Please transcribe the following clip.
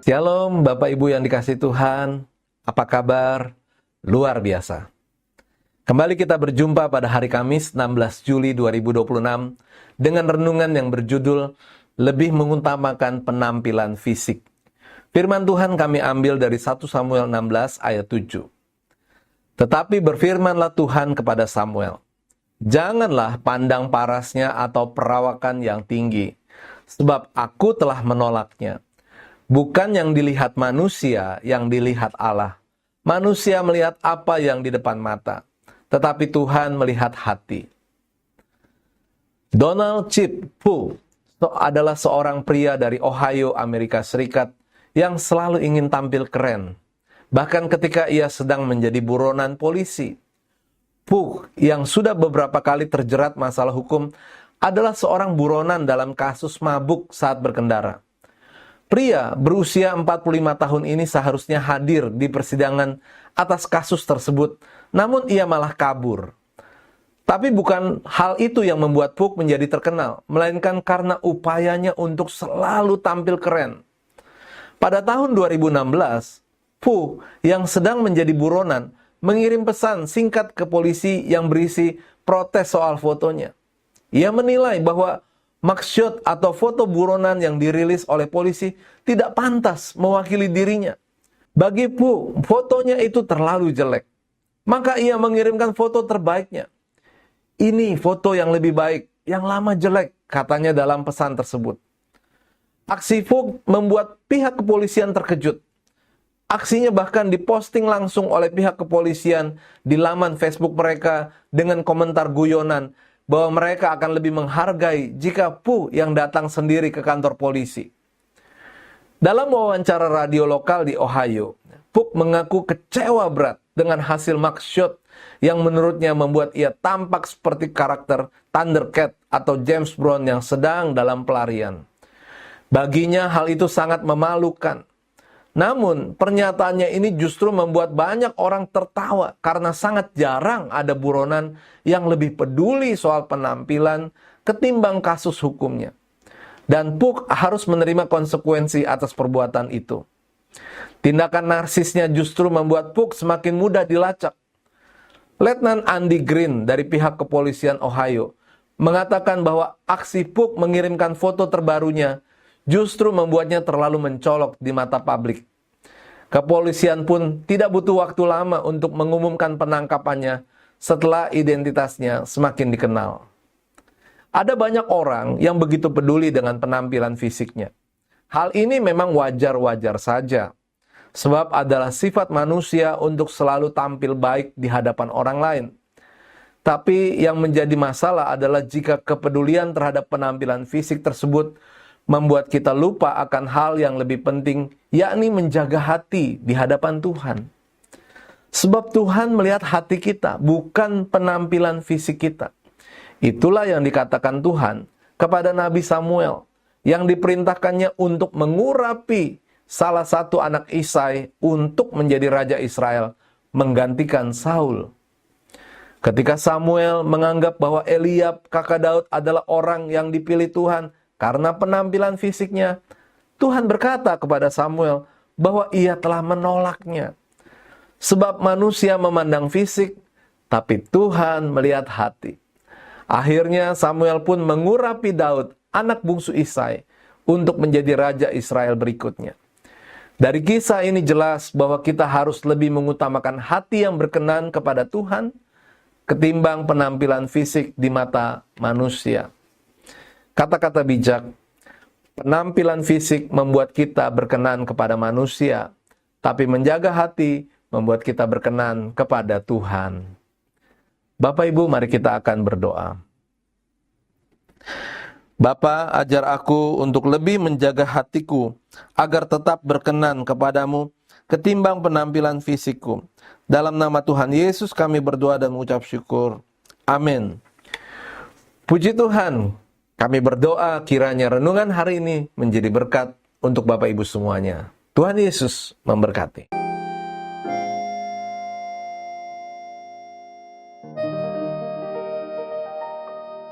Shalom Bapak Ibu yang dikasihi Tuhan, apa kabar? Luar biasa. Kembali kita berjumpa pada hari Kamis 16 Juli 2026 dengan renungan yang berjudul Lebih Mengutamakan Penampilan Fisik. Firman Tuhan kami ambil dari 1 Samuel 16 ayat 7. Tetapi berfirmanlah Tuhan kepada Samuel, janganlah pandang parasnya atau perawakan yang tinggi, sebab aku telah menolaknya. Bukan yang dilihat manusia, yang dilihat Allah. Manusia melihat apa yang di depan mata, tetapi Tuhan melihat hati. Donald Chip Pu adalah seorang pria dari Ohio, Amerika Serikat yang selalu ingin tampil keren. Bahkan ketika ia sedang menjadi buronan polisi. Pu yang sudah beberapa kali terjerat masalah hukum adalah seorang buronan dalam kasus mabuk saat berkendara. Pria berusia 45 tahun ini seharusnya hadir di persidangan atas kasus tersebut, namun ia malah kabur. Tapi bukan hal itu yang membuat Puk menjadi terkenal, melainkan karena upayanya untuk selalu tampil keren. Pada tahun 2016, Puk yang sedang menjadi buronan mengirim pesan singkat ke polisi yang berisi protes soal fotonya. Ia menilai bahwa mugshot atau foto buronan yang dirilis oleh polisi tidak pantas mewakili dirinya. Bagi Pu, fotonya itu terlalu jelek. Maka ia mengirimkan foto terbaiknya. Ini foto yang lebih baik, yang lama jelek, katanya dalam pesan tersebut. Aksi Pu membuat pihak kepolisian terkejut. Aksinya bahkan diposting langsung oleh pihak kepolisian di laman Facebook mereka dengan komentar guyonan bahwa mereka akan lebih menghargai jika Pu yang datang sendiri ke kantor polisi. Dalam wawancara radio lokal di Ohio, Pu mengaku kecewa berat dengan hasil mugshot yang menurutnya membuat ia tampak seperti karakter Thundercat atau James Bond yang sedang dalam pelarian. Baginya hal itu sangat memalukan. Namun, pernyataannya ini justru membuat banyak orang tertawa karena sangat jarang ada buronan yang lebih peduli soal penampilan ketimbang kasus hukumnya. Dan Puk harus menerima konsekuensi atas perbuatan itu. Tindakan narsisnya justru membuat Puk semakin mudah dilacak. Letnan Andy Green dari pihak kepolisian Ohio mengatakan bahwa aksi Puk mengirimkan foto terbarunya justru membuatnya terlalu mencolok di mata publik. Kepolisian pun tidak butuh waktu lama untuk mengumumkan penangkapannya setelah identitasnya semakin dikenal. Ada banyak orang yang begitu peduli dengan penampilan fisiknya. Hal ini memang wajar-wajar saja, sebab adalah sifat manusia untuk selalu tampil baik di hadapan orang lain. Tapi yang menjadi masalah adalah jika kepedulian terhadap penampilan fisik tersebut membuat kita lupa akan hal yang lebih penting, yakni menjaga hati di hadapan Tuhan. Sebab Tuhan melihat hati kita, bukan penampilan fisik kita. Itulah yang dikatakan Tuhan kepada Nabi Samuel, yang diperintahkannya untuk mengurapi salah satu anak Isai untuk menjadi Raja Israel, menggantikan Saul. Ketika Samuel menganggap bahwa Eliab, kakak Daud, adalah orang yang dipilih Tuhan, karena penampilan fisiknya, Tuhan berkata kepada Samuel bahwa ia telah menolaknya. Sebab manusia memandang fisik, tapi Tuhan melihat hati. Akhirnya Samuel pun mengurapi Daud, anak bungsu Isai, untuk menjadi Raja Israel berikutnya. Dari kisah ini jelas bahwa kita harus lebih mengutamakan hati yang berkenan kepada Tuhan, ketimbang penampilan fisik di mata manusia. Kata-kata bijak, penampilan fisik membuat kita berkenan kepada manusia, tapi menjaga hati membuat kita berkenan kepada Tuhan. Bapak Ibu, mari kita akan berdoa. Bapa, ajar aku untuk lebih menjaga hatiku, agar tetap berkenan kepadamu, ketimbang penampilan fisikku. Dalam nama Tuhan Yesus kami berdoa dan mengucap syukur. Amin. Puji Tuhan. Kami berdoa kiranya renungan hari ini menjadi berkat untuk Bapak Ibu semuanya. Tuhan Yesus memberkati.